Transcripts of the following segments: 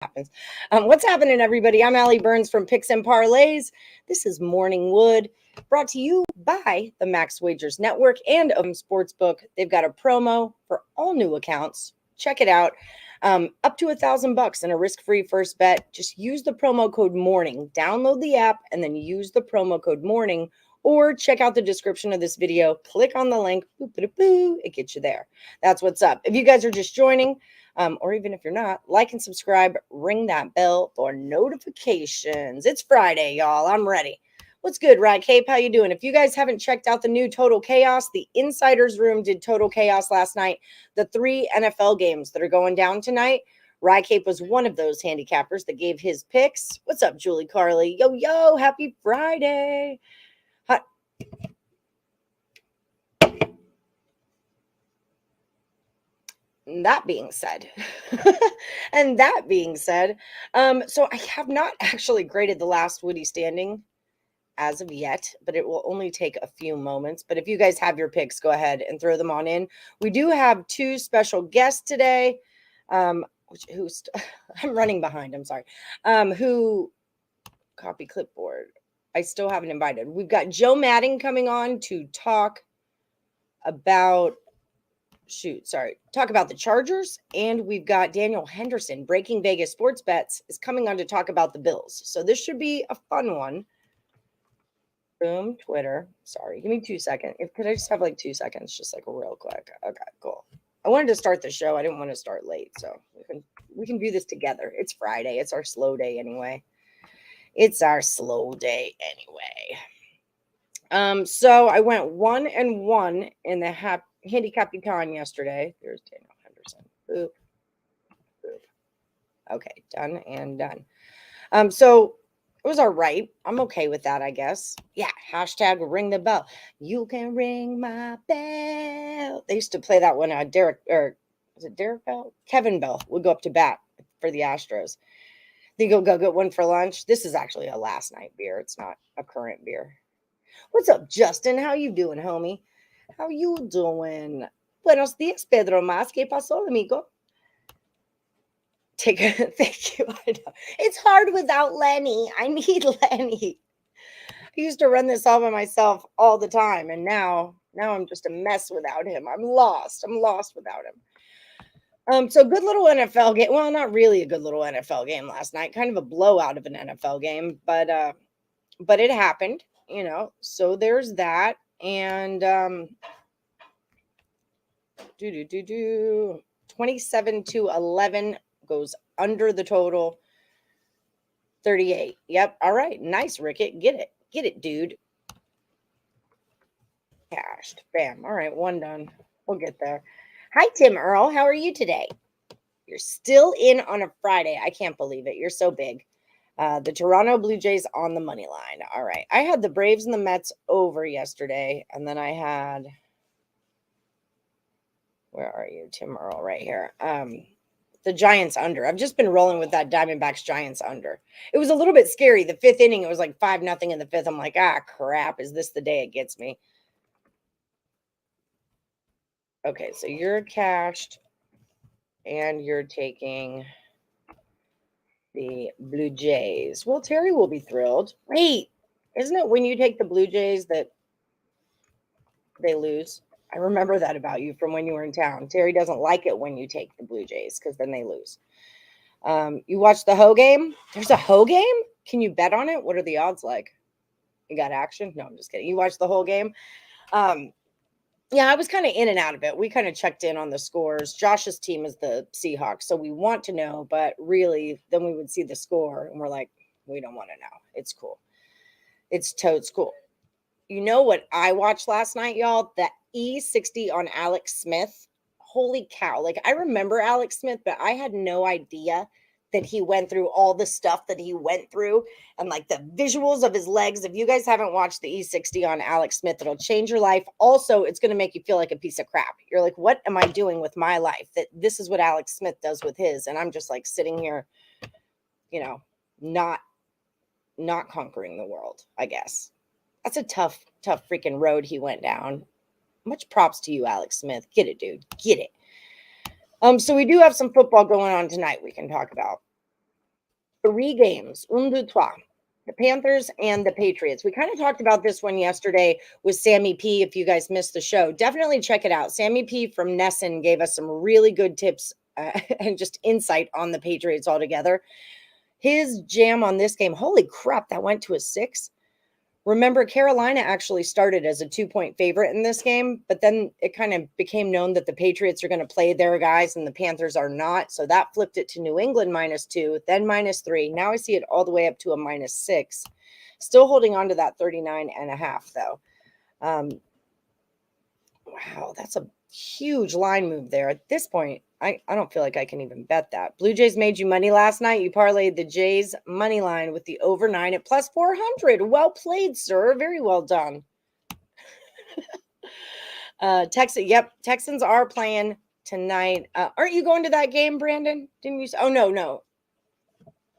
happens. What's happening, everybody? I'm Allie Burns from Picks and Parlays. This is Morning Wood, brought to you by the Max Wagers Network and Sportsbook. They've got a promo for all new accounts. Check it out. Up to $1,000 in a risk-free first bet. Just use the promo code MORNING. Download the app and then use the promo code MORNING, or check out the description of this video. Click on the link. It gets you there. That's what's up. If you guys are just joining, or even if you're not, like and subscribe, ring that bell for notifications. It's Friday, y'all. I'm ready. What's good, Rad Cape? How you doing? If you guys haven't checked out the new Total Chaos, the Insiders Room did Total Chaos last night. The 3 NFL games that are going down tonight. Rad Cape was one of those handicappers that gave his picks. What's up, Julie Carly? Yo, yo, happy Friday. Hi. That being said, so I have not actually graded the last Woody standing as of yet, but it will only take a few moments. But if you guys have your picks, go ahead and throw them on in. We do have 2 special guests today, I'm running behind. I'm sorry. Who copy clipboard? I still haven't invited. We've got Joe Madden coming on to talk about the Chargers, and we've got Daniel Henderson, Breaking Vegas Sports Bets, is coming on to talk about the Bills. So this should be a fun one. Boom, Twitter. Sorry, give me 2 seconds. Could I just have like 2 seconds, just like real quick? Okay, cool. I wanted to start the show. I didn't want to start late, so we can do this together. It's Friday. It's our slow day anyway. So I went 1-1 in the Handicapper yesterday. There's Daniel Henderson. Boop. Okay, done and done. So it was all right. I'm okay with that, I guess. Yeah, hashtag ring the bell. You can ring my bell. They used to play that when Kevin Bell would go up to bat for the Astros. They go get one for lunch. This is actually a last night beer. It's not a current beer. What's up, Justin? How you doing, homie? How you doing? Buenos dias, Pedro Mas. ¿Qué pasó, amigo? Thank you. I know. It's hard without Lenny. I need Lenny. I used to run this all by myself all the time, and now I'm just a mess without him. I'm lost without him. So good little NFL game. Well, not really a good little NFL game last night. Kind of a blowout of an NFL game, but it happened, you know. So there's that, and 27-11 goes under the total. 38. Yep. All right. Nice, Rickett. Get it, dude. Cashed. Bam. All right. One done. We'll get there. Hi, Tim Earl. How are you today? You're still in on a Friday. I can't believe it. You're so big. The Toronto Blue Jays on the money line. All right. I had the Braves and the Mets over yesterday, and then I had, where are you, Tim Earl? Right here. The Giants under. I've just been rolling with that Diamondbacks Giants under. It was a little bit scary. The 5th inning, it was like 5-0 in the 5th. I'm like, crap. Is this the day it gets me? Okay, so you're cashed, and you're taking the Blue Jays. Well, Terry will be thrilled. Wait, isn't it when you take the Blue Jays that they lose? I remember that about you from when you were in town. Terry doesn't like it when you take the Blue Jays because then they lose. You watched the Ho game? There's a Ho game? Can you bet on it? What are the odds like? You got action? No, I'm just kidding. You watched the whole game? Yeah, I was kind of in and out of it. We kind of checked in on the scores. Josh's team is the Seahawks, so we want to know, but really, then we would see the score, and we're like, we don't want to know. It's cool. It's totes cool. You know what I watched last night, y'all? The E60 on Alex Smith. Holy cow. Like, I remember Alex Smith, but I had no idea that he went through all the stuff that he went through and like the visuals of his legs. If you guys haven't watched the E60 on Alex Smith, it'll change your life. Also, it's going to make you feel like a piece of crap. You're like, what am I doing with my life? That this is what Alex Smith does with his. And I'm just like sitting here, you know, not conquering the world, I guess. That's a tough freaking road he went down. Much props to you, Alex Smith. Get it, dude. Get it. So we do have some football going on tonight we can talk about. 3 games. Un, deux, trois. The Panthers and the Patriots. We kind of talked about this one yesterday with Sammy P. If you guys missed the show, definitely check it out. Sammy P from Nesson gave us some really good tips and just insight on the Patriots altogether. His jam on this game, holy crap, that went to a 6. Remember, Carolina actually started as a 2-point favorite in this game, but then it kind of became known that the Patriots are going to play their guys and the Panthers are not. So that flipped it to New England -2, then -3. Now I see it all the way up to a -6. Still holding on to that 39.5, though. Wow, that's a huge line move there. At this point, I don't feel like I can even bet that. Blue Jays made you money last night. You parlayed the Jays money line with the over 9 at +400. Well played, sir. Very well done. Texans are playing tonight. Aren't you going to that game, Brandon? Didn't you? Oh, no.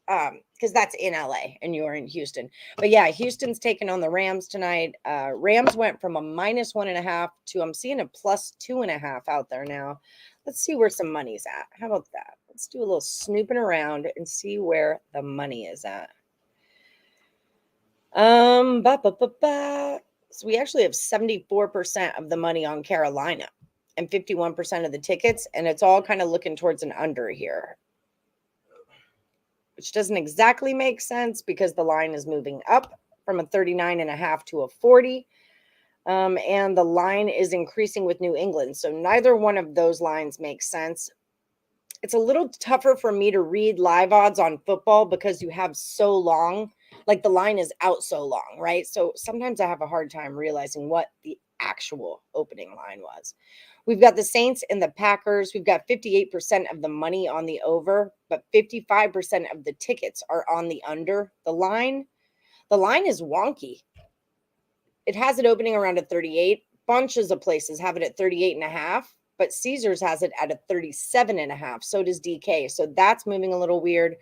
Because that's in LA and you're in Houston. But yeah, Houston's taking on the Rams tonight. Rams went from a -1.5 to I'm seeing a +2.5 out there now. Let's see where some money's at. How about that? Let's do a little snooping around and see where the money is at. So we actually have 74% of the money on Carolina and 51% of the tickets, and it's all kind of looking towards an under here, which doesn't exactly make sense because the line is moving up from a 39.5 to a 40. And the line is increasing with New England. So neither one of those lines makes sense. It's a little tougher for me to read live odds on football because you have so long, like the line is out so long, right? So sometimes I have a hard time realizing what the actual opening line was. We've got the Saints and the Packers. We've got 58% of the money on the over, but 55% of the tickets are on the under. The line is wonky. It has it opening around a 38. Bunches of places have it at 38.5, but Caesars has it at a 37.5. So does DK. So that's moving a little weird.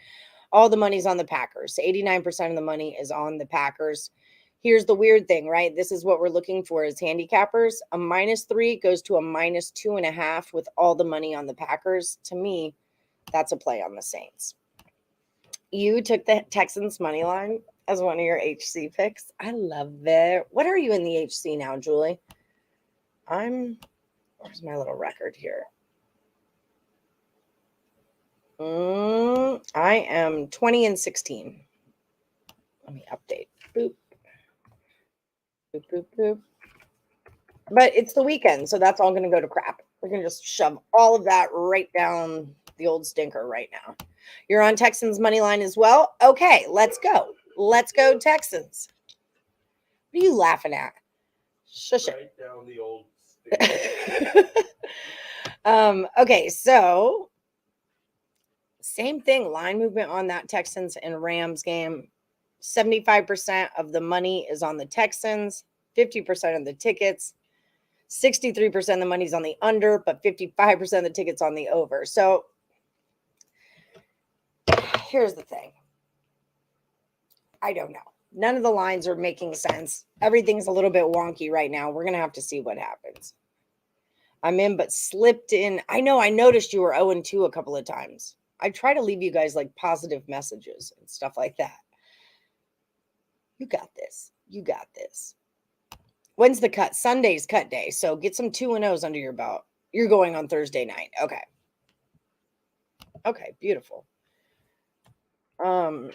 All the money's on the Packers. 89% of the money is on the Packers. Here's the weird thing, right? This is what we're looking for as handicappers. A -3 goes to a -2.5 with all the money on the Packers. To me, that's a play on the Saints. You took the Texans money line as one of your HC picks. I love it. What are you in the HC now, Julie? Where's my little record here? I am 20-16. Let me update. Boop. Boop, boop, boop. But it's the weekend, so that's all going to go to crap. We're going to just shove all of that right down the old stinker right now. You're on Texans money line as well? Okay, let's go. Let's go, Texans. What are you laughing at? Shush it. Right down the old stinker. Okay, so same thing. Line movement on that Texans and Rams game. 75% of the money is on the Texans, 50% of the tickets, 63% of the money's on the under, but 55% of the tickets on the over. So here's the thing. I don't know. None of the lines are making sense. Everything's a little bit wonky right now. We're going to have to see what happens. I'm in, but slipped in. I know I noticed you were 0-2 a couple of times. I try to leave you guys like positive messages and stuff like that. You got this. You got this. When's the cut? Sunday's cut day. So get some 2-0s under your belt. You're going on Thursday night. Okay. Okay, beautiful. Yeah,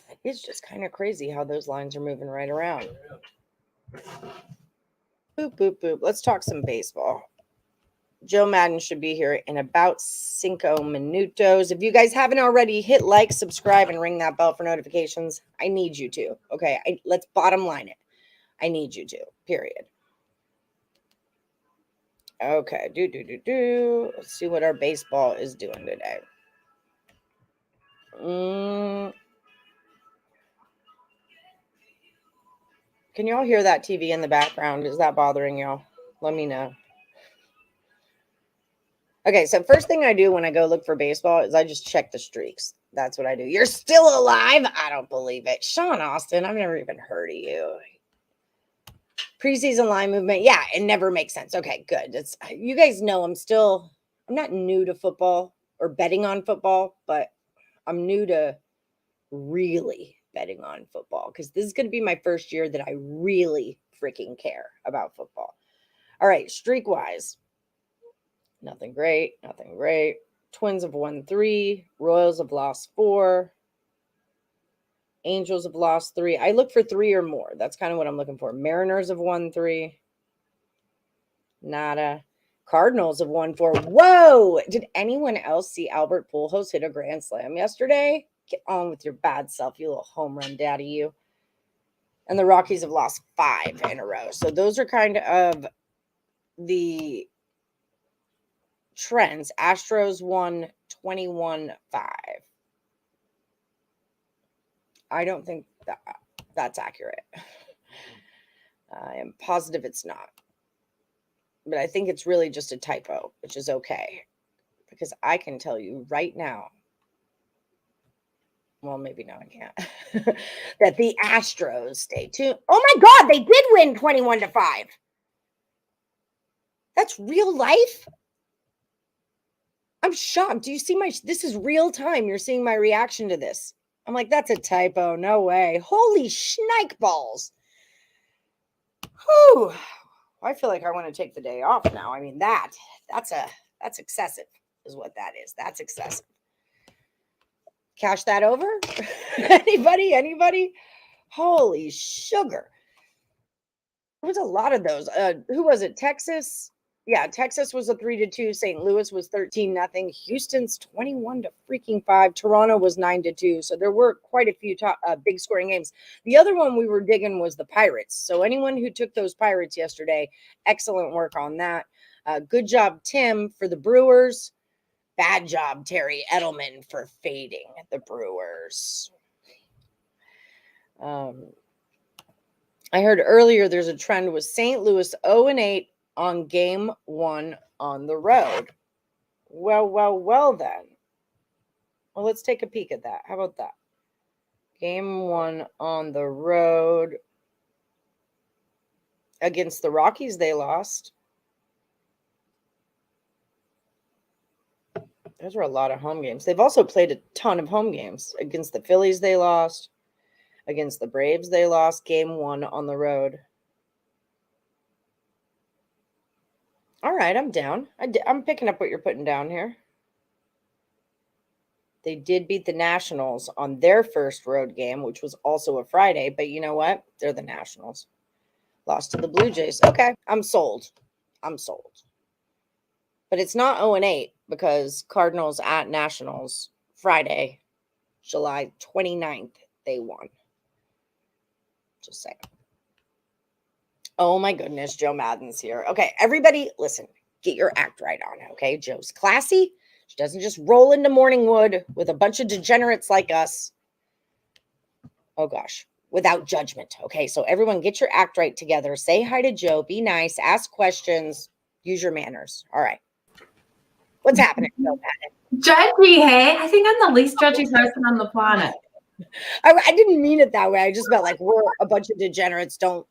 that is just kind of crazy how those lines are moving right around. Boop, boop, boop. Let's talk some baseball. Joe Madden should be here in about 5 minutos. If you guys haven't already, hit like, subscribe, and ring that bell for notifications. I need you to. Okay, let's bottom line it. I need you to, period. Okay, Let's see what our baseball is doing today. Can y'all hear that TV in the background? Is that bothering y'all? Let me know. Okay, so first thing I do when I go look for baseball is I just check the streaks. That's what I do. You're still alive? I don't believe it. Sean Austin, I've never even heard of you. Preseason line movement. Yeah, it never makes sense. Okay, good. You guys know I'm not new to football or betting on football, but I'm new to really betting on football because this is going to be my first year that I really freaking care about football. All right, streak-wise, nothing great, nothing great. Twins have won 3. Royals have lost 4. Angels have lost 3. I look for 3 or more. That's kind of what I'm looking for. Mariners have won 3. Nada. Cardinals have won 4. Whoa! Did anyone else see Albert Pujols hit a grand slam yesterday? Get on with your bad self, you little home run daddy, you. And the Rockies have lost 5 in a row. So those are kind of the trends. Astros won 21-5. I don't think that's accurate. I am positive it's not. But I think it's really just a typo, which is okay. Because I can tell you right now, well, maybe no, I can't, that the Astros, stay tuned. Oh my God, they did win 21-5. That's real life? I'm shocked. Do you see this is real time. You're seeing my reaction to this. I'm like, that's a typo. No way. Holy shnik balls. Whew. I feel like I want to take the day off now. I mean, that's excessive is what that is. That's excessive. Cash that over? Anybody? Holy sugar. There was a lot of those. Who was it? Texas? Yeah, Texas was a 3-2. St. Louis was 13-0. Houston's 21-5. Toronto was 9-2. So there were quite a few big scoring games. The other one we were digging was the Pirates. So anyone who took those Pirates yesterday, excellent work on that. Good job, Tim, for the Brewers. Bad job, Terry Edelman, for fading the Brewers. I heard earlier there's a trend with St. Louis 0-8 on game 1 on the road. Well then. Well, let's take a peek at that. How about that? Game 1 on the road. Against the Rockies, they lost. Those were a lot of home games. They've also played a ton of home games. Against the Phillies, they lost. Against the Braves, they lost. Game 1 on the road. All right, I'm down. I'm picking up what you're putting down here. They did beat the Nationals on their first road game, which was also a Friday. But you know what? They're the Nationals. Lost to the Blue Jays. Okay, I'm sold. But it's not 0-8 because Cardinals at Nationals Friday, July 29th, they won. Just saying. Oh my goodness, Joe Madden's here. Okay, everybody, listen, get your act right on, okay? Joe's classy. She doesn't just roll into Morningwood with a bunch of degenerates like us. Oh gosh, without judgment, okay? So everyone get your act right together. Say hi to Joe. Be nice. Ask questions. Use your manners. All right. What's happening, Joe Madden? Judgy, hey? I think I'm the least judgy person on the planet. I didn't mean it that way. I just meant like we're a bunch of degenerates. Don't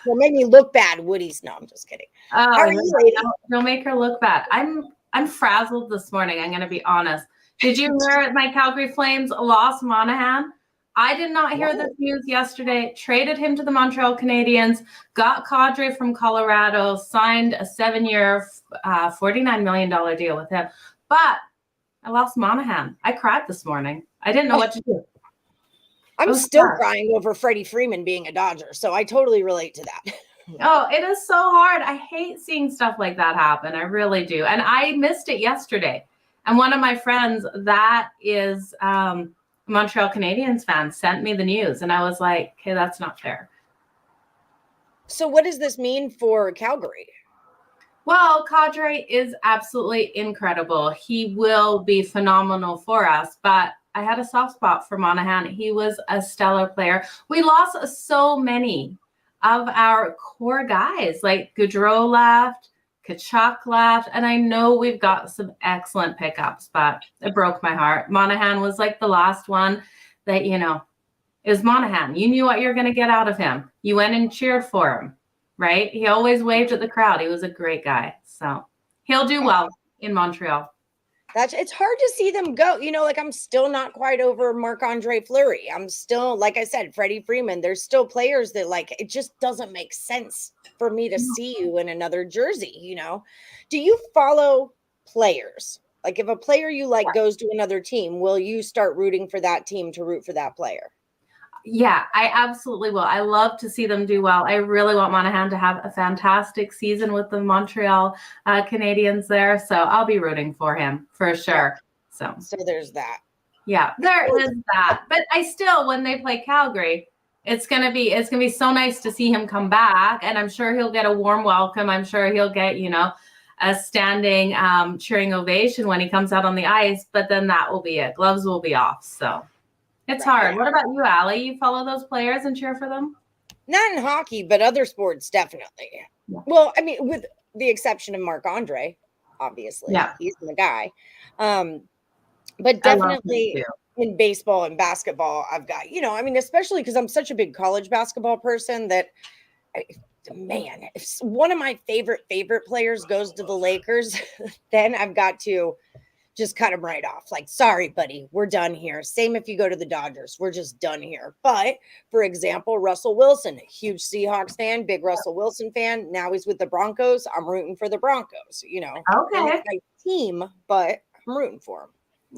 make me look bad, Woodies. No, I'm just kidding. Oh, How are you, lady? Don't make her look bad. I'm frazzled this morning. I'm going to be honest. Did you hear my Calgary Flames lost Monahan? I did not hear this news yesterday. Traded him to the Montreal Canadiens. Got Kadri from Colorado. Signed a 7-year, $49 million deal with him. But I lost Monahan. I cried this morning. I didn't know what to do. I'm still crying over Freddie Freeman being a Dodger, so I totally relate to that. Oh, it is so hard. I hate seeing stuff like that happen. I really do. And I missed it yesterday. And one of my friends that is a Montreal Canadiens fan sent me the news. And I was like, okay, that's not fair. So what does this mean for Calgary? Well, Kadri is absolutely incredible. He will be phenomenal for us. But I had a soft spot for Monahan. He was a stellar player. We lost so many of our core guys, like Gaudreau left, Kachuk left, and I know we've got some excellent pickups, but it broke my heart. Monahan was like the last one that, it was Monahan. You knew what you're going to get out of him. You went and cheered for him, right? He always waved at the crowd. He was a great guy. So he'll do well in Montreal. It's hard to see them go. Like I'm still not quite over Marc-Andre Fleury. I'm still, like I said, Freddie Freeman. There's still players that like it just doesn't make sense for me to see you in another jersey. Do you follow players? Like if a player you like goes to another team, will you start rooting for that team to root for that player? Yeah, I absolutely will. I love to see them do well. I really want Monahan to have a fantastic season with the Montreal Canadiens there. So I'll be rooting for him for sure. So there's that. Yeah, there is that. But I still, when they play Calgary, it's gonna be so nice to see him come back, and I'm sure he'll get a warm welcome. I'm sure he'll get a standing cheering ovation when he comes out on the ice. But then that will be it. Gloves will be off. So. It's hard. What about you, Allie? You follow those players and cheer for them? Not in hockey, but other sports, definitely. Yeah. Well, I mean, with the exception of Marc-Andre, obviously. Yeah. He's the guy. But definitely in baseball and basketball, I've got, especially because I'm such a big college basketball person that, man, if one of my favorite players goes to the Lakers, then I've got to just cut him right off. Like, sorry, buddy, we're done here. Same if you go to the Dodgers, we're just done here. But for example, Russell Wilson, a huge Seahawks fan, big Russell Wilson fan. Now he's with the Broncos. I'm rooting for the Broncos, Okay. It's my team, but I'm rooting for him.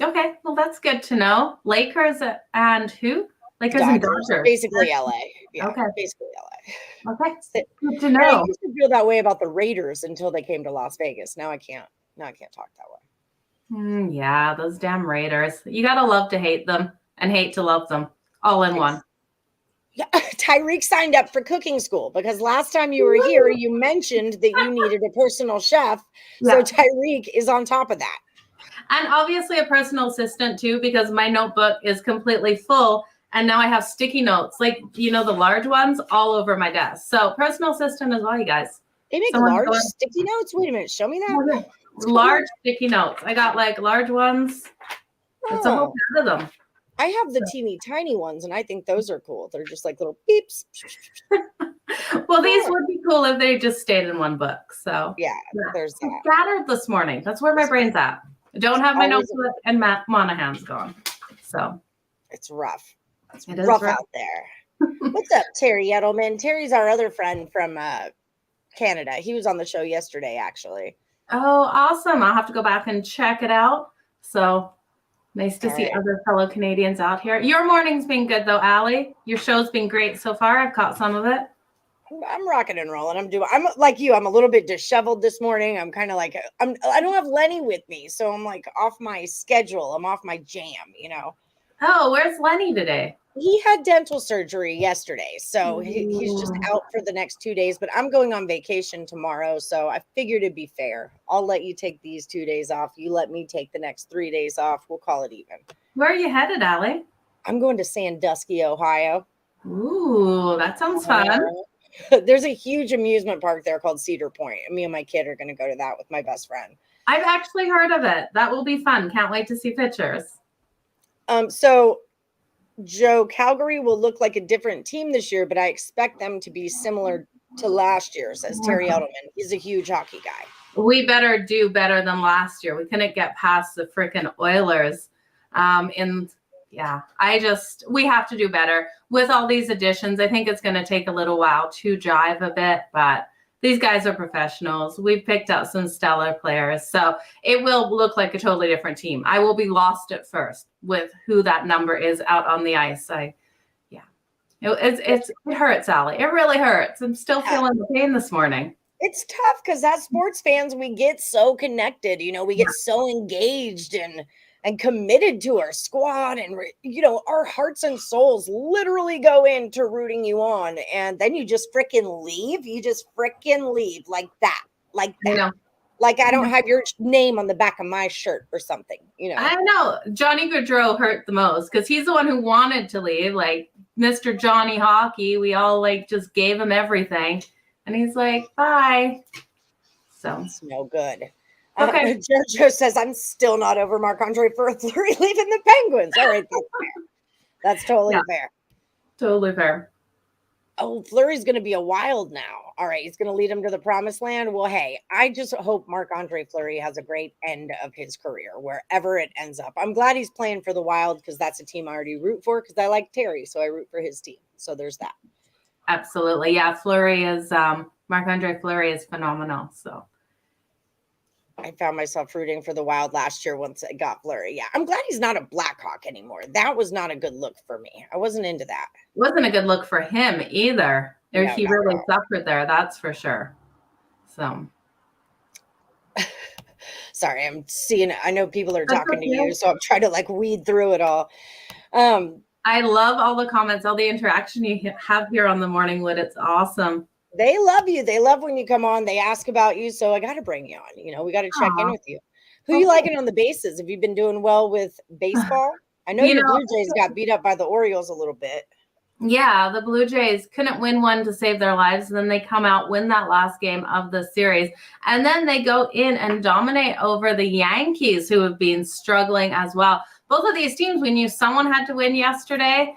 Okay. Well, that's good to know. Lakers and who? Lakers and Dodgers. Basically LA. Yeah, okay. Basically LA. Okay. Good to know. I used to feel that way about the Raiders until they came to Las Vegas. Now I can't talk that way. Yeah, those damn Raiders. You got to love to hate them and hate to love them all in one. Yeah, Tyreek signed up for cooking school because last time you were here, you mentioned that you needed a personal chef. Yeah. So Tyreek is on top of that. And obviously a personal assistant too, because my notebook is completely full. And now I have sticky notes, like, the large ones all over my desk. So personal assistant is all, you guys. They make large sticky notes? Wait a minute. Show me that. Okay. Large sticky notes. I got like large ones. It's a whole set of them. I have the teeny tiny ones, and I think those are cool. They're just like little beeps. Well, these would be cool if they just stayed in one book. So yeah. There's that. Scattered this morning. That's where my brain's at. I don't have my notebook, and Matt Monahan's gone. So it's rough. It's rough out there. What's up, Terry Edelman? Terry's our other friend from Canada. He was on the show yesterday, actually. Oh, awesome. I'll have to go back and check it out. So nice to see other fellow Canadians out here. Your morning's been good, though, Allie. Your show's been great so far. I've caught some of it. I'm rocking and rolling. I'm like you. I'm a little bit disheveled this morning. I'm kind of like, I don't have Lenny with me. So I'm like off my schedule. I'm off my jam, Oh, where's Lenny today? He had dental surgery yesterday, so he's just out for the next 2 days, but I'm going on vacation tomorrow, so I figured it'd be fair. I'll let you take these 2 days off. You let me take the next 3 days off. We'll call it even. Where are you headed, Allie? I'm going to Sandusky, Ohio. Ooh, that sounds fun. There's a huge amusement park there called Cedar Point, and me and my kid are going to go to that with my best friend. I've actually heard of it. That will be fun. Can't wait to see pictures. So Joe, Calgary will look like a different team this year, but I expect them to be similar to last year, says Terry Edelman. He's a huge hockey guy. We better do better than last year. We couldn't get past the freaking Oilers. We have to do better with all these additions. I think it's going to take a little while to jive a bit, but these guys are professionals. We've picked out some stellar players, so it will look like a totally different team. I will be lost at first with who that number is out on the ice. It hurts, Allie. It really hurts. I'm still feeling the pain this morning. It's tough because as sports fans, we get so connected. We get so engaged and committed to our squad, and our hearts and souls literally go into rooting you on, and then you just freaking leave. You just freaking leave like that. Like I don't have your name on the back of my shirt or something. I know. Johnny Gaudreau hurt the most because he's the one who wanted to leave. Like Mr. Johnny Hockey, we all just gave him everything, and he's like, bye. So it's no good. Okay. Jojo says, I'm still not over Marc-Andre Fleury leaving the Penguins. All right. That's fair. That's totally fair. Totally fair. Oh, Fleury's going to be a wild now. All right, he's going to lead him to the promised land. Well, hey, I just hope Marc-Andre Fleury has a great end of his career, wherever it ends up. I'm glad he's playing for the Wild because that's a team I already root for because I like Terry, so I root for his team. So there's that. Absolutely. Yeah, Marc-Andre Fleury is phenomenal. So I found myself rooting for the Wild last year once I got Fleury. Yeah, I'm glad he's not a Blackhawk anymore. That was not a good look for me. I wasn't into that. Wasn't a good look for him either. No, He really suffered there, that's for sure. So sorry, I know people are talking to you, so I'm trying to like weed through it all. I love all the comments, all the interaction you have here on the Morning Wood. It's awesome. They love you. They love when you come on. They ask about you, so I got to bring you on. You know, we got to check in with you. Who you liking on the bases? Have you been doing well with baseball? I know your Blue Jays got beat up by the Orioles a little bit. Yeah, the Blue Jays couldn't win one to save their lives. And then they come out, win that last game of the series. And then they go in and dominate over the Yankees, who have been struggling as well. Both of these teams, we knew someone had to win yesterday.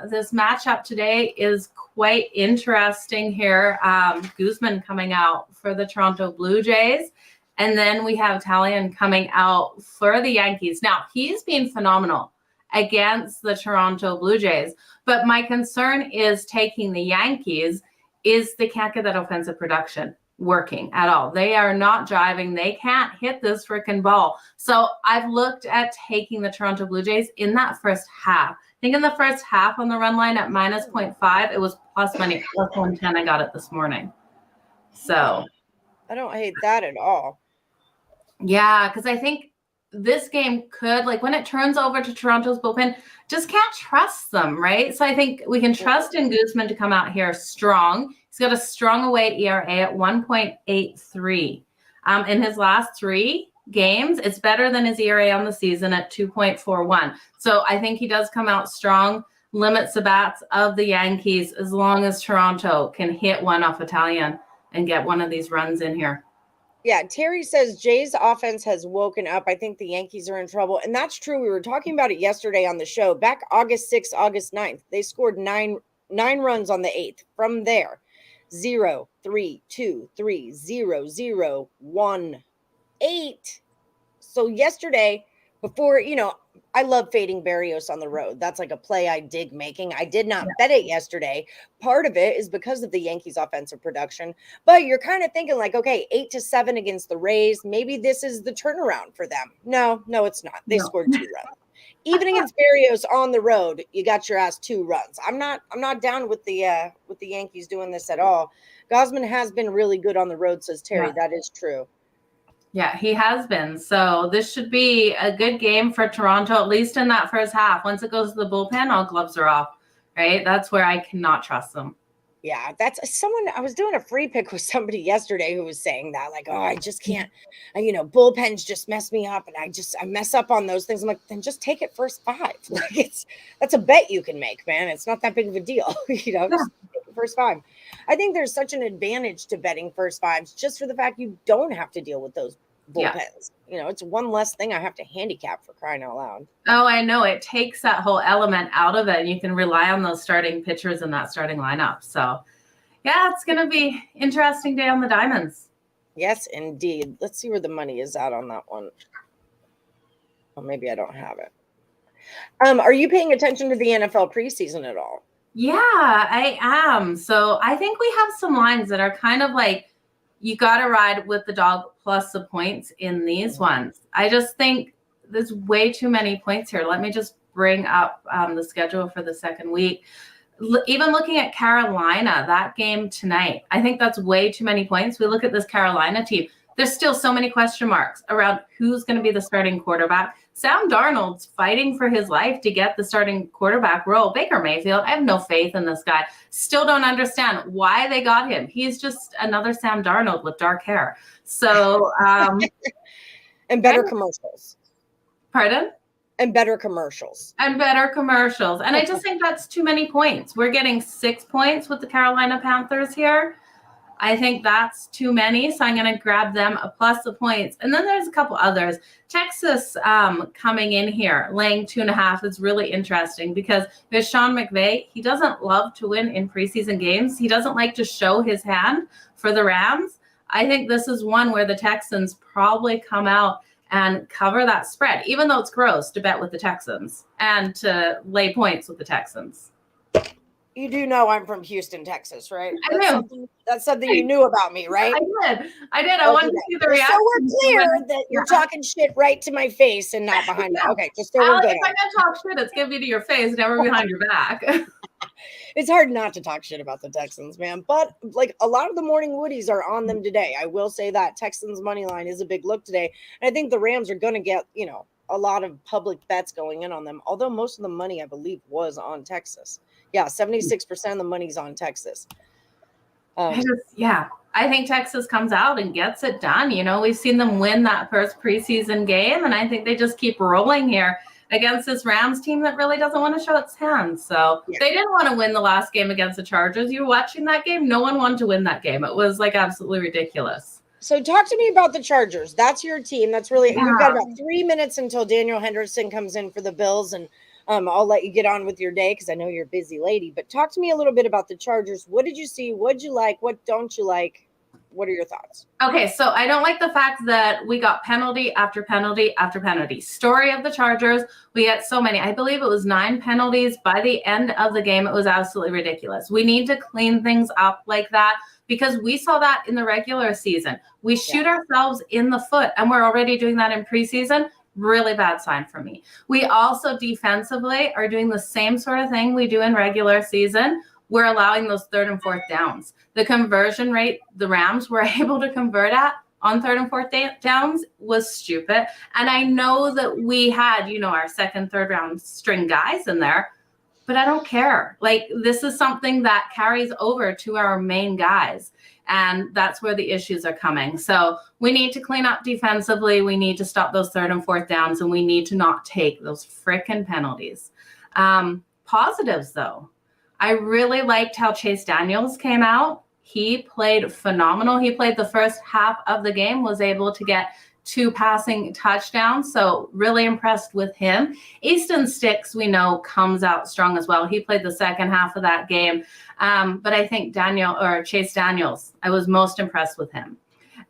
This matchup today is quite interesting here. Guzman coming out for the Toronto Blue Jays. And then we have Talion coming out for the Yankees. Now, he's been phenomenal against the Toronto Blue Jays. But my concern is taking the Yankees is they can't get that offensive production working at all. They are not driving. They can't hit this freaking ball. So I've looked at taking the Toronto Blue Jays in that first half. I think in the first half on the run line at minus 0.5, it was plus money, plus 110. I got it this morning. So I don't hate that at all. Yeah, because I think this game could, like when it turns over to Toronto's bullpen, just can't trust them, right? So I think we can trust in Guzman to come out here strong. He's got a strong away ERA at 1.83. In his last 3 games, it's better than his ERA on the season at 2.41. So I think he does come out strong, limits the bats of the Yankees as long as Toronto can hit one off Italian and get one of these runs in here. Yeah, Terry says Jay's offense has woken up. I think the Yankees are in trouble. And that's true. We were talking about it yesterday on the show. Back August 6th, August 9th, they scored nine runs on the 8th. From there, 0, 3, 2, 3, 0, 0, 1, 8. So yesterday, before, I love fading Berrios on the road. That's like a play I dig making. I did not bet it yesterday. Part of it is because of the Yankees offensive production, but you're kind of thinking like, okay, 8-7 against the Rays. Maybe this is the turnaround for them. No, it's not. They scored 2 runs. Even against Berrios on the road, you got your ass 2 runs. I'm not down with the Yankees doing this at all. Guzman has been really good on the road, says Terry. Yeah. That is true. Yeah, he has been. So this should be a good game for Toronto, at least in that first half. Once it goes to the bullpen, all gloves are off, right? That's where I cannot trust them. Yeah, that's someone. I was doing a free pick with somebody yesterday who was saying that, like, oh, I just can't, bullpens just mess me up and I mess up on those things. I'm like, then just take it first 5. Like that's a bet you can make, man. It's not that big of a deal, Just take it first 5. I think there's such an advantage to betting first 5s just for the fact you don't have to deal with those bullpens. Yeah. It's one less thing I have to handicap, for crying out loud. Oh, I know. It takes that whole element out of it, and you can rely on those starting pitchers in that starting lineup. So, yeah, it's going to be interesting day on the diamonds. Yes, indeed. Let's see where the money is at on that one. Well, maybe I don't have it. Are you paying attention to the NFL preseason at all? Yeah, I am. So I think we have some lines that are kind of like, you got to ride with the dog plus the points in these ones. I just think there's way too many points here. Let me just bring up the schedule for the second week. Even looking at Carolina, that game tonight, I think that's way too many points. We look at this Carolina team. There's still so many question marks around who's going to be the starting quarterback. Sam Darnold's fighting for his life to get the starting quarterback role. Baker Mayfield, I have no faith in this guy. Still don't understand why they got him. He's just another Sam Darnold with dark hair. So, and better commercials. Pardon? And better commercials. And better commercials. And I just think that's too many points. We're getting 6 points with the Carolina Panthers here. I think that's too many, so I'm going to grab them plus the points. And then there's a couple others. Texas coming in here, laying 2.5 is really interesting because there's Sean McVay. He doesn't love to win in preseason games. He doesn't like to show his hand for the Rams. I think this is one where the Texans probably come out and cover that spread, even though it's gross to bet with the Texans and to lay points with the Texans. You do know I'm from Houston, Texas, right? I do. That's something you knew about me, right? I did. I wanted to see the reaction. So we're clear that you're talking shit right to my face and not behind me. Okay, just so we're good. If I'm going to talk shit, it's going to be to your face, never behind your back. It's hard not to talk shit about the Texans, man. But like a lot of the morning Woodies are on them today. I will say that Texans money line is a big look today. And I think the Rams are going to get, a lot of public bets going in on them. Although most of the money, I believe, was on Texas. Yeah, 76% of the money's on Texas. I think Texas comes out and gets it done. We've seen them win that first preseason game, and I think they just keep rolling here against this Rams team that really doesn't want to show its hands. So They didn't want to win the last game against the Chargers. You were watching that game. No one wanted to win that game. It was like absolutely ridiculous. So talk to me about the Chargers. That's your team. That's really, you've got about 3 minutes until Daniel Henderson comes in for the Bills, and I'll let you get on with your day because I know you're a busy lady. But talk to me a little bit about the Chargers. What did you see? What did you like? What don't you like? What are your thoughts? Okay, so I don't like the fact that we got penalty after penalty after penalty. Story of the Chargers, we get so many. I believe it was 9 penalties by the end of the game. It was absolutely ridiculous. We need to clean things up like that because we saw that in the regular season. We shoot ourselves in the foot, and we're already doing that in preseason. Really bad sign for me. We also defensively are doing the same sort of thing we do in regular season. We're allowing those 3rd and 4th downs. The conversion rate the Rams were able to convert at on 3rd and 4th downs was stupid. And I know that we had, our 2nd, 3rd round string guys in there, but I don't care. Like, this is something that carries over to our main guys. And that's where the issues are coming. So we need to clean up defensively. We need to stop those 3rd and 4th downs, and we need to not take those frickin' penalties. Positives, though. I really liked how Chase Daniels came out. He played phenomenal. He played the first half of the game, was able to get 2 passing touchdowns. So really impressed with him. Easton Sticks, we know, comes out strong as well. He played the second half of that game. But I think Chase Daniels, I was most impressed with him.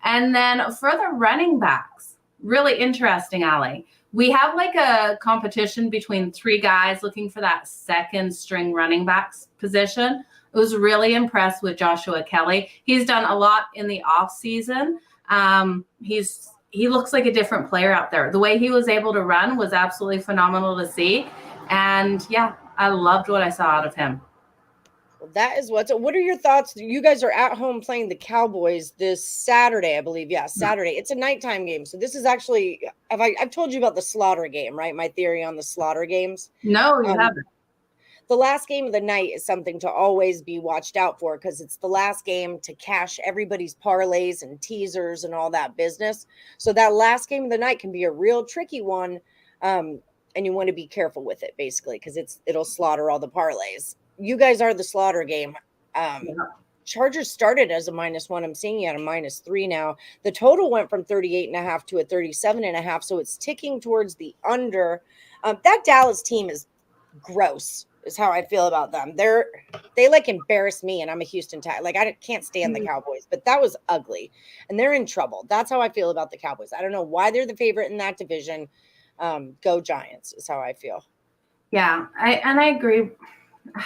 And then for the running backs, really interesting, Allie. We have like a competition between 3 guys looking for that 2nd string running backs position. I was really impressed with Joshua Kelly. He's done a lot in the off season. He looks like a different player out there. The way he was able to run was absolutely phenomenal to see. And I loved what I saw out of him. Well, that is what are your thoughts? You guys are at home playing the Cowboys this Saturday, I believe. Yeah, Saturday. It's a nighttime game. So this is actually, I've told you about the slaughter game, right? My theory on the slaughter games. No, you haven't. The last game of the night is something to always be watched out for because it's the last game to cash everybody's parlays and teasers and all that business. So that last game of the night can be a real tricky one. And you want to be careful with it, basically, because it'll slaughter all the parlays. You guys are the slaughter game. Chargers started as a -1. I'm seeing you at a -3 now. The total went from 38.5 to a 37.5. So it's ticking towards the under. That Dallas team is gross, is how I feel about them. They like embarrass me, and I'm a Houston Texans. Like, I can't stand the Cowboys, but that was ugly, and they're in trouble. That's how I feel about the Cowboys. I don't know why they're the favorite in that division. Go Giants is how I feel. Yeah, I agree.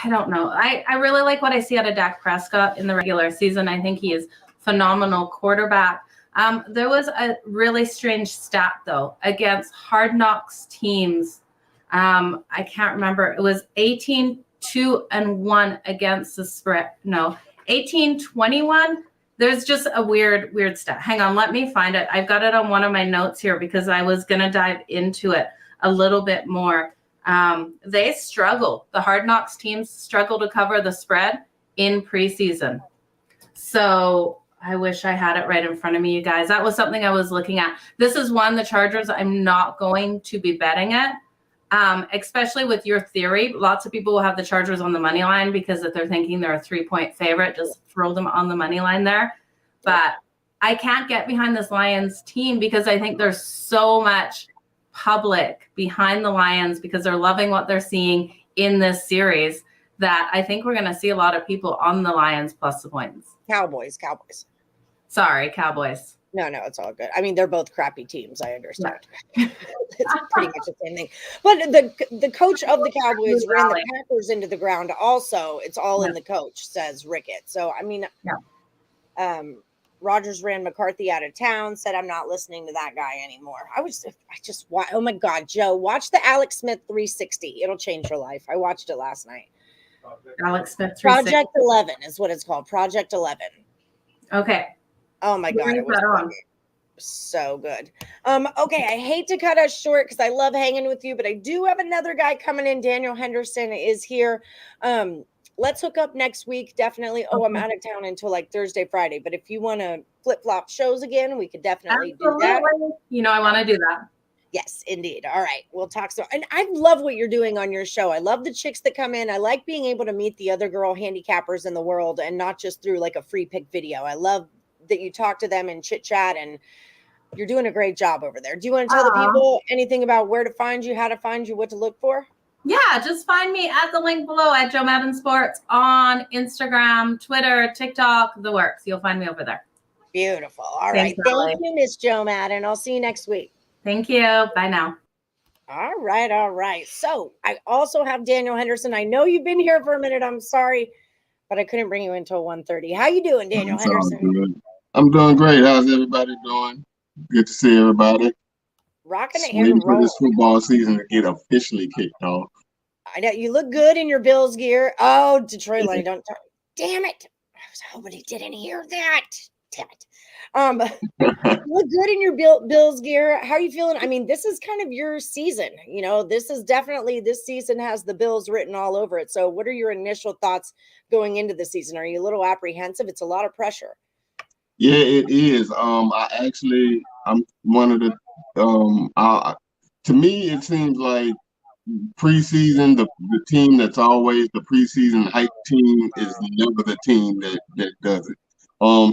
I don't know. I really like what I see out of Dak Prescott in the regular season. I think he is phenomenal quarterback. There was a really strange stat, though, against Hard Knocks teams. I can't remember. It was 18-2-1 against the spread. No, 18-21. There's just a weird stat. Hang on, let me find it. I've got it on one of my notes here because I was going to dive into it a little bit more. They struggle. The Hard Knocks teams struggle to cover the spread in preseason. So I wish I had it right in front of me, you guys. That was something I was looking at. This is one, the Chargers, I'm not going to be betting it. especially with your theory. Lots of people will have the Chargers on the money line because if they're thinking they're a 3-point favorite, just throw them on the money line there. But I can't get behind this Lions team because I think there's so much public behind the Lions because they're loving what they're seeing in this series that I think we're going to see a lot of people on the Lions plus the points. Cowboys. Sorry, Cowboys. No, it's all good. I mean, they're both crappy teams. I understand. Yeah. It's pretty much the same thing. But the coach of the Cowboys ran the Packers into the ground also. It's all in the coach, says Rickett. So, I mean, Rodgers ran McCarthy out of town, said, I'm not listening to that guy anymore. Oh my God, Joe, watch the Alex Smith 360. It'll change your life. I watched it last night. Alex Smith 360. Project 11 is what it's called. Project 11. Okay. Oh my God. It was so good. Okay. I hate to cut us short because I love hanging with you, but I do have another guy coming in. Daniel Henderson is here. Let's hook up next week. Definitely. Oh, I'm out of town until like Thursday, Friday. But if you want to flip-flop shows again, we could definitely do that. You know, I want to do that. Yes, indeed. All right. We'll talk soon. And I love what you're doing on your show. I love the chicks that come in. I like being able to meet the other girl handicappers in the world and not just through like a free pick video. I love that you talk to them and chit chat, and you're doing a great job over there. Do you want to tell the people anything about where to find you, how to find you, what to look for? Yeah, just find me at the link below at Joe Madden Sports on Instagram, Twitter, TikTok, the works. You'll find me over there. Beautiful. All right. Thank you, Miss Joe Madden. I'll see you next week. Thank you. Bye now. All right. So I also have Daniel Henderson. I know you've been here for a minute. I'm sorry, but I couldn't bring you until 1:30. How you doing, Daniel Henderson? Good. I'm doing great. How's everybody doing? Good to see everybody. Rocking it and waiting for rolling. this football season to get officially kicked off. I know you look good in your Bills gear. Oh, Detroit, Lenny, don't talk. Damn it. I was hoping he didn't hear that. Damn it. You look good in your Bills gear. How are you feeling? I mean, this is kind of your season. You know, this season has the Bills written all over it. So what are your initial thoughts going into the season? Are you a little apprehensive? It's a lot of pressure. Yeah, it is. I'm one of the to me, it seems like preseason, the team that's always the preseason hype team is never the team that does it.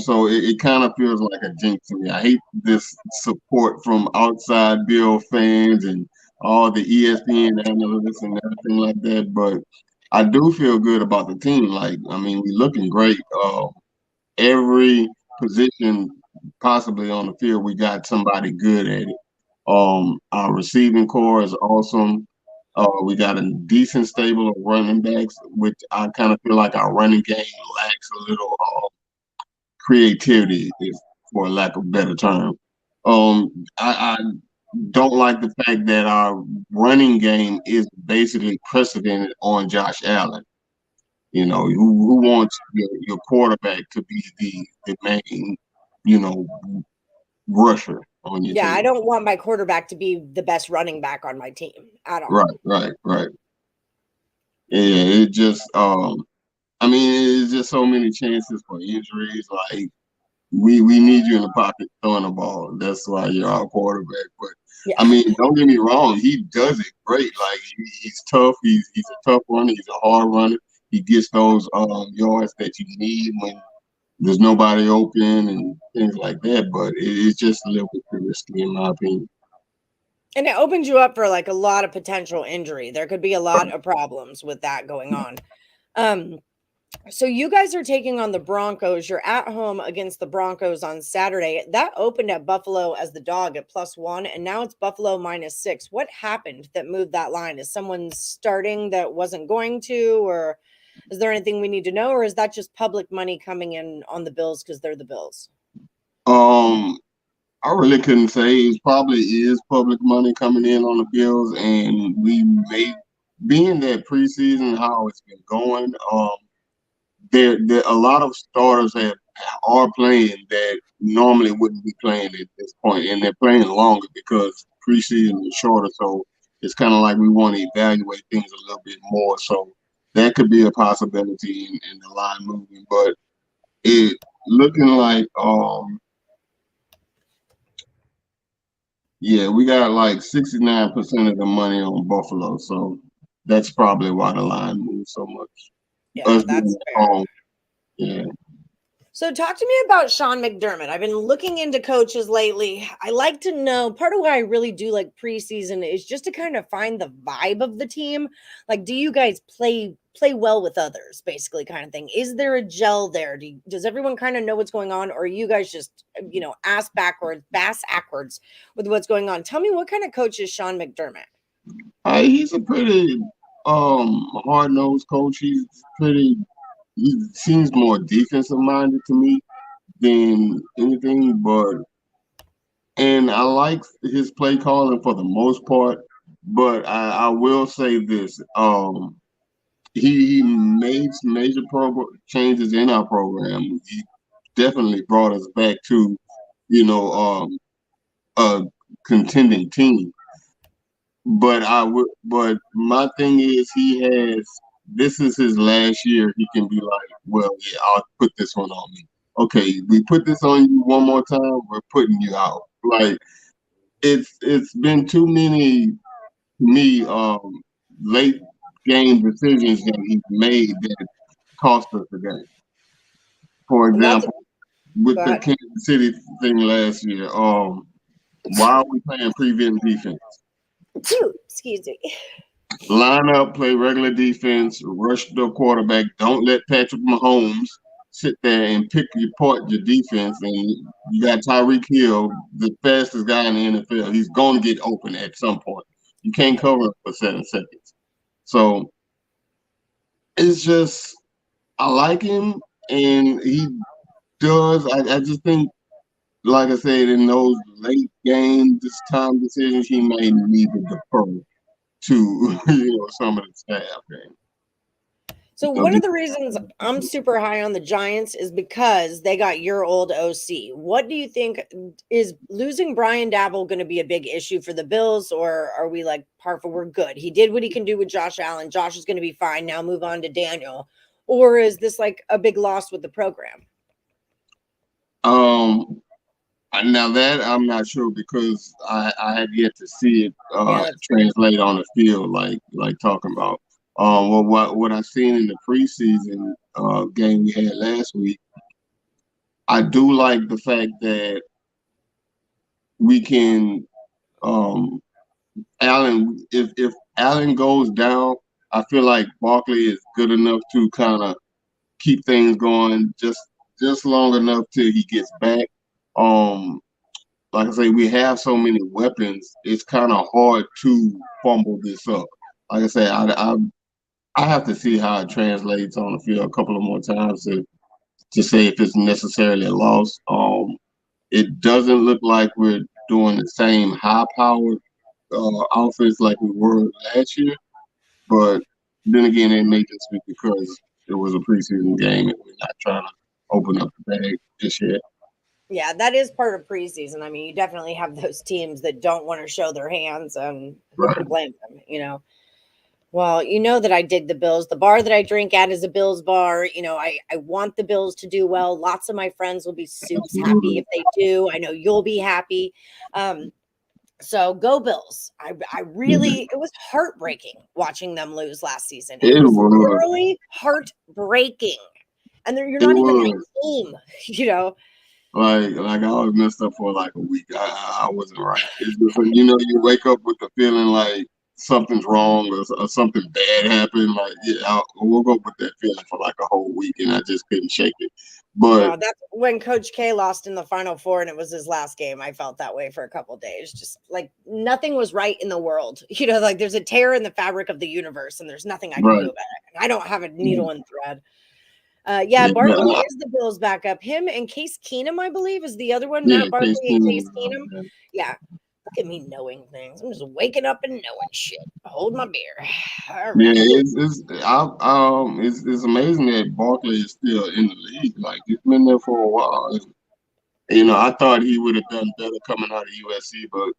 So it kind of feels like a jinx to me. I hate this support from outside Bill fans and all the ESPN analysts and everything like that. But I do feel good about the team. Like, I mean, we're looking great. Every position possibly on the field, we got somebody good at it. Our receiving core is awesome. We got a decent stable of running backs, which I kind of feel like our running game lacks a little creativity, for lack of a better term. I don't like the fact that our running game is basically precedented on Josh Allen. You know, who wants your quarterback to be the main, rusher on your team? I don't want my quarterback to be the best running back on my team at all. Right. Yeah, it just it's just so many chances for injuries. Like we need you in the pocket throwing the ball. That's why you're our quarterback. But yeah. I mean, don't get me wrong, he does it great. Like he's tough. He's a tough runner. He's a hard runner. He gets those yards that you need when there's nobody open and things like that. But it's just a little bit too risky, in my opinion. And it opens you up for like a lot of potential injury. There could be a lot of problems with that going on. So you guys are taking on the Broncos. You're at home against the Broncos on Saturday. That opened at Buffalo as the dog at +1, and now it's Buffalo -6. What happened that moved that line? Is someone starting that wasn't going to, or is there anything we need to know, or is that just public money coming in on the Bills because they're the Bills? I really couldn't say. It probably is public money coming in on the Bills, and we may, being that preseason, how it's been going, there a lot of starters are playing that normally wouldn't be playing at this point, and they're playing longer because preseason is shorter. So it's kind of like we want to evaluate things a little bit more. So that could be a possibility in the line moving, but it looking like Yeah, we got like 69% of the money on Buffalo, so that's probably why the line moves so much. Yeah, Us that's being fair. home, yeah. So talk to me about Sean McDermott. I've been looking into coaches lately. I like to know, part of why I really do like preseason is just to kind of find the vibe of the team. Like, do you guys play well with others, basically, kind of thing? Is there a gel there? Does everyone kind of know what's going on, or are you guys just, bass backwards with what's going on? Tell me, what kind of coach is Sean McDermott? He's a pretty hard-nosed coach. He seems more defensive minded to me than anything, and I like his play calling for the most part, but I will say this. He made some major changes in our program. He definitely brought us back to, a contending team. But my thing is, this is his last year. He can be like, well, yeah, I'll put this one on me. Okay, we put this on you one more time, we're putting you out. Like, it's been too many, to me, late game decisions that he's made that cost us the game. For And that's example, with go the ahead. Kansas City thing last year, why are we playing prevent defense? Excuse me. Line up, play regular defense, rush the quarterback. Don't let Patrick Mahomes sit there and pick apart your defense. And you got Tyreek Hill, the fastest guy in the NFL. He's going to get open at some point. You can't cover him for 7 seconds. So it's just, I like him, and he does. I just think, like I said, in those late game, time decisions, he may need to defer to some of the staff. So one of the reasons I'm super high on the Giants is because they got your old OC. What do you think, is losing Brian Dabble going to be a big issue for the Bills, or are we like we're good? He did what he can do with Josh Allen. Josh is going to be fine. Now move on to Daniel. Or is this like a big loss with the program? Now that I'm not sure, because I have yet to see it translate on the field, like talking about. Well, what I seen in the preseason game we had last week, I do like the fact that we can, Allen. If Allen goes down, I feel like Barkley is good enough to kind of keep things going just long enough till he gets back. Like I say, we have so many weapons. It's kind of hard to fumble this up. Like I say, I have to see how it translates on the field a couple of more times to say if it's necessarily a loss. It doesn't look like we're doing the same high-powered offense like we were last year, but then again, it may just be because it was a preseason game and we're not trying to open up the bag just yet. Yeah, that is part of preseason. I mean, you definitely have those teams that don't want to show their hands, and who can blame them, Well, you know that I dig the Bills. The bar that I drink at is a Bills bar. I want the Bills to do well. Lots of my friends will be soups happy if they do. I know you'll be happy. So go Bills. I really, it was heartbreaking watching them lose last season. It was literally heartbreaking. And you're not even my team, Like I was messed up for like a week. I wasn't right. It's just like, you wake up with the feeling like something's wrong or something bad happened. Like, yeah, I woke up with that feeling for like a whole week, and I just couldn't shake it. But that's when Coach K lost in the Final Four and it was his last game. I felt that way for a couple of days. Just like nothing was right in the world. Like there's a tear in the fabric of the universe, and there's nothing I can do about it. And I don't have a needle and thread. Barkley is the Bills' backup. Him and Case Keenum, I believe, is the other one. Matt Barkley and Case Keenum. Yeah. Look at me knowing things. I'm just waking up and knowing shit. Hold my beer. All right. Yeah, it's amazing that Barkley is still in the league. Like, he's been there for a while. And, I thought he would have done better coming out of USC, but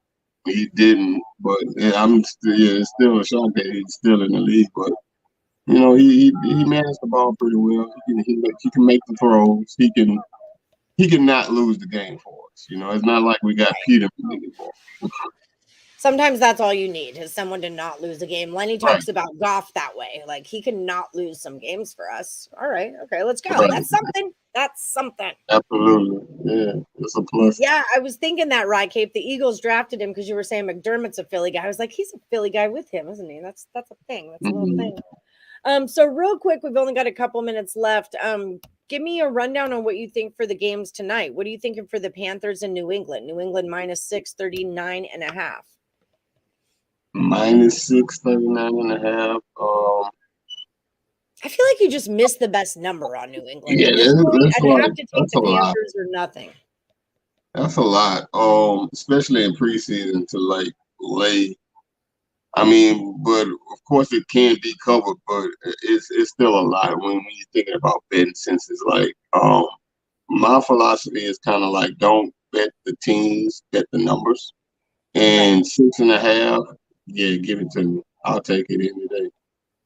he didn't. But it's still a shock that he's still in the league. But he managed the ball pretty well. He can make the throws. He can he cannot lose the game for us. It's not like we got Peterman anymore. Sometimes that's all you need is someone to not lose a game. Lenny talks Right. about Goff that way. Like he cannot lose some games for us. All right. Okay, let's go. Right. That's something. That's something. Absolutely. Yeah, it's a plus. Yeah, I was thinking that, right, Cape. The Eagles drafted him because you were saying McDermott's a Philly guy. I was like, he's a Philly guy with him, isn't he? That's a thing. That's a little thing. So real quick, we've only got a couple minutes left. Give me a rundown on what you think for the games tonight. What are you thinking for the Panthers in New England? New England -6, 39.5. -6, 39.5. I feel like you just missed the best number on New England. Yeah, At this point, that's I'd have to take that's the a lot. Panthers or nothing. That's a lot. Especially in preseason to like lay. I mean, but of course it can be covered, but it's still a lot when you're thinking about betting. Since it's like my philosophy is kind of like don't bet the teams, bet the numbers. And 6.5, yeah, give it to me. I'll take it any day.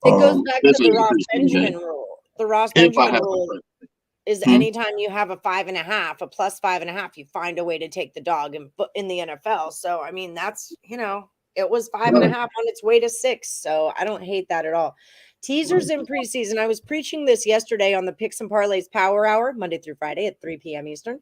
It goes back to especially the in Ross preseason Benjamin game. rule. The Ross If I Benjamin have rule to play. is anytime you have a 5.5, a plus 5.5, you find a way to take the dog in the NFL. So, I mean, that's, it was 5.5 on its way to 6. So I don't hate that at all. Teasers in preseason. I was preaching this yesterday on the Picks and Parlays Power Hour, Monday through Friday at 3 p.m. Eastern.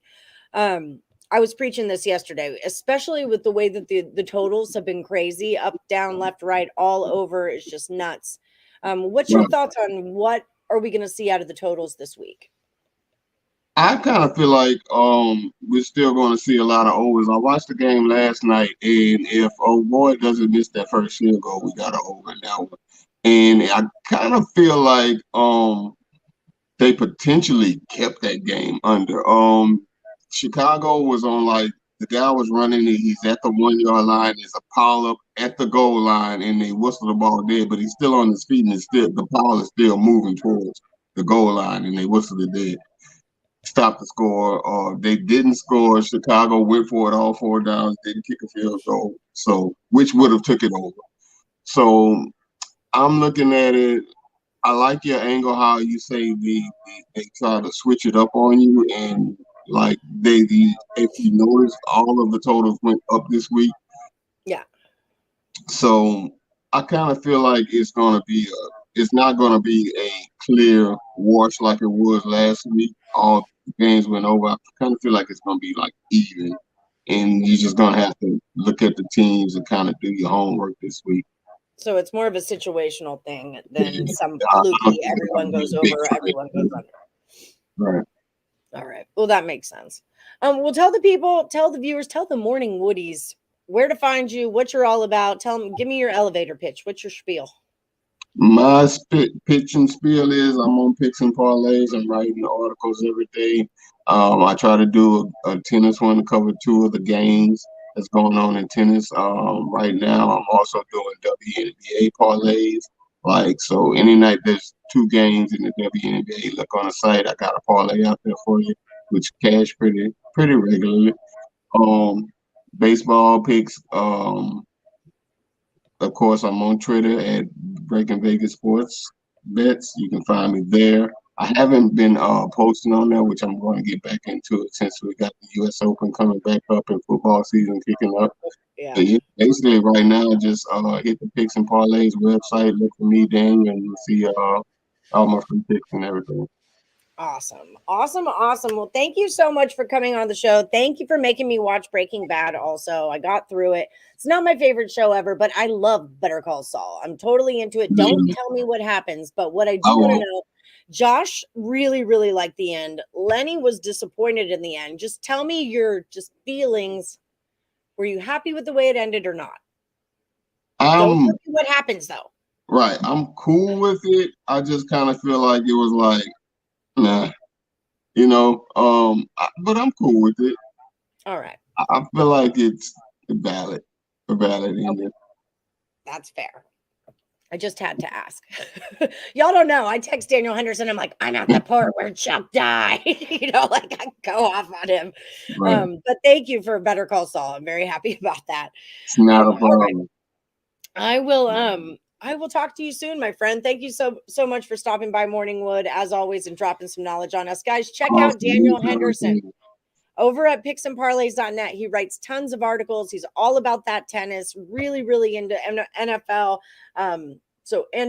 I was preaching this yesterday, especially with the way that the totals have been crazy, up, down, left, right, all over. It's just nuts. What's your thoughts on what are we going to see out of the totals this week? I kind of feel like we're still going to see a lot of overs. I watched the game last night, and if boy doesn't miss that first field goal, we got an over in that one. And I kind of feel like they potentially kept that game under. Chicago was on like the guy was running it. He's at the 1 yard line. There's a pile up at the goal line, and they whistle the ball dead. But he's still on his feet, and the pile is still moving towards the goal line, and they whistle it dead. Stop the score. They didn't score. Chicago went for it all 4 downs. Didn't kick a field goal. So which would have took it over. So I'm looking at it. I like your angle how you say they try to switch it up on you, and like if you notice, all of the totals went up this week. Yeah. So I kind of feel like it's not gonna be a clear wash like it was last week. All games went over. I kind of feel like it's gonna be like even, and you're just gonna have to look at the teams and kind of do your homework this week. So it's more of a situational thing than some fluky everyone goes over, everyone goes under. Right. All right. Well, that makes sense. Well, tell the people, tell the viewers, tell the morning Woodies where to find you, what you're all about. Tell them, give me your elevator pitch. What's your spiel? My pitch and spiel is I'm on Picks and Parlays. I'm writing articles every day. I try to do a tennis one to cover 2 of the games that's going on in tennis. Right now, I'm also doing WNBA parlays. Like, so any night there's 2 games in the WNBA, look on the site. I got a parlay out there for you, which cash pretty regularly. Baseball picks. Of course, I'm on Twitter at Breaking Vegas Sports Bets. You can find me there. I haven't been posting on there, which I'm going to get back into it since we got the U.S. Open coming back up and football season kicking up. Yeah. So yeah, basically right now, just hit the Picks and Parlays website, look for me, Daniel, and you'll see all my free picks and everything. Awesome. Well, thank you so much for coming on the show. Thank you for making me watch Breaking Bad also. I got through it. It's not my favorite show ever, but I love Better Call Saul. I'm totally into it. Don't tell me what happens, but what I do want to know, Josh really, really liked the end. Lenny was disappointed in the end. Just tell me your feelings. Were you happy with the way it ended or not? Don't tell me what happens though. Right. I'm cool with it. I just kind of feel like it was like, nah, but I'm cool with it. All right. I feel like it's a valid ending. That's fair. I just had to ask. Y'all don't know. I text Daniel Henderson. I'm like, I'm at the part where Chuck died. Like I go off on him. Right. But thank you for Better Call Saul. I'm very happy about that. It's not a problem. Right. I will talk to you soon, my friend. Thank you so much for stopping by Morningwood, as always, and dropping some knowledge on us. Guys, check out Daniel Henderson. over at picksandparlays.net. He writes tons of articles. He's all about that tennis, really, really into NFL. And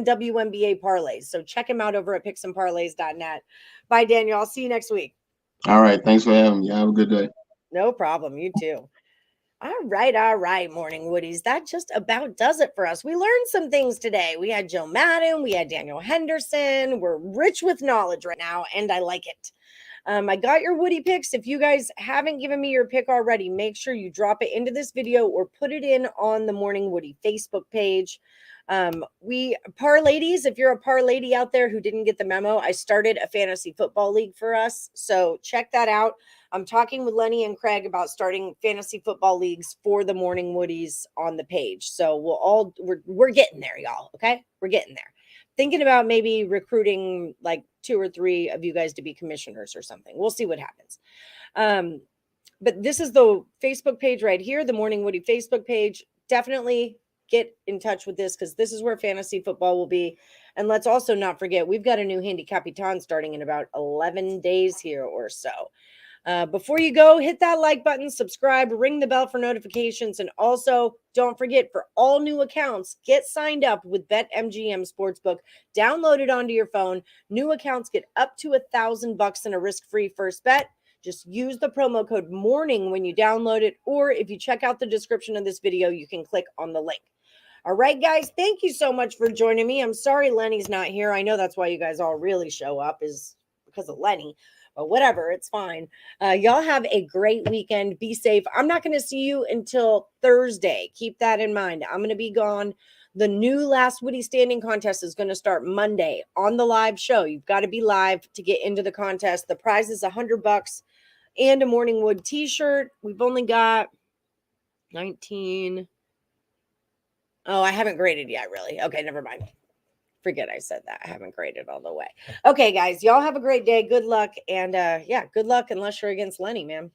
WNBA parlays. So check him out over at picksandparlays.net. Bye, Daniel. I'll see you next week. All right. Thanks for having me. Have a good day. No problem. You too. All right, Morning Woodies. That just about does it for us. We learned some things today. We had Joe Madden. We had Daniel Henderson. We're rich with knowledge right now, and I like it. I got your Woody picks. If you guys haven't given me your pick already, make sure you drop it into this video or put it in on the Morning Woody Facebook page. We Parladies, if you're a Parlady out there who didn't get the memo, I started a fantasy football league for us. So check that out. I'm talking with Lenny and Craig about starting fantasy football leagues for the Morning Woodies on the page. So we're getting there, y'all. Okay. We're getting there. Thinking about maybe recruiting like 2 or 3 of you guys to be commissioners or something. We'll see what happens. But this is the Facebook page right here, the Morning Woody Facebook page. Definitely get in touch with this because this is where fantasy football will be. And let's also not forget, we've got a new Handicapper starting in about 11 days here or so. Before you go, hit that like button, subscribe, ring the bell for notifications, and also don't forget, for all new accounts, get signed up with BetMGM Sportsbook. Download it onto your phone. New accounts get up to $1,000 in a risk-free first bet. Just use the promo code MORNING when you download it, or if you check out the description of this video, you can click on the link. All right, guys, thank you so much for joining me. I'm sorry Lenny's not here. I know that's why you guys all really show up, is because of Lenny. But whatever, it's fine. Y'all have a great weekend. Be safe. I'm not going to see you until Thursday. Keep that in mind. I'm going to be gone. The new Last Woody Standing contest is going to start Monday on the live show. You've got to be live to get into the contest. The prize is $100 and a Morning Wood t-shirt. We've only got 19. Oh, I haven't graded yet, really. Okay, never mind. Forget I said that. I haven't graded all the way. Okay, guys, y'all have a great day. Good luck. And good luck unless you're against Lenny, man.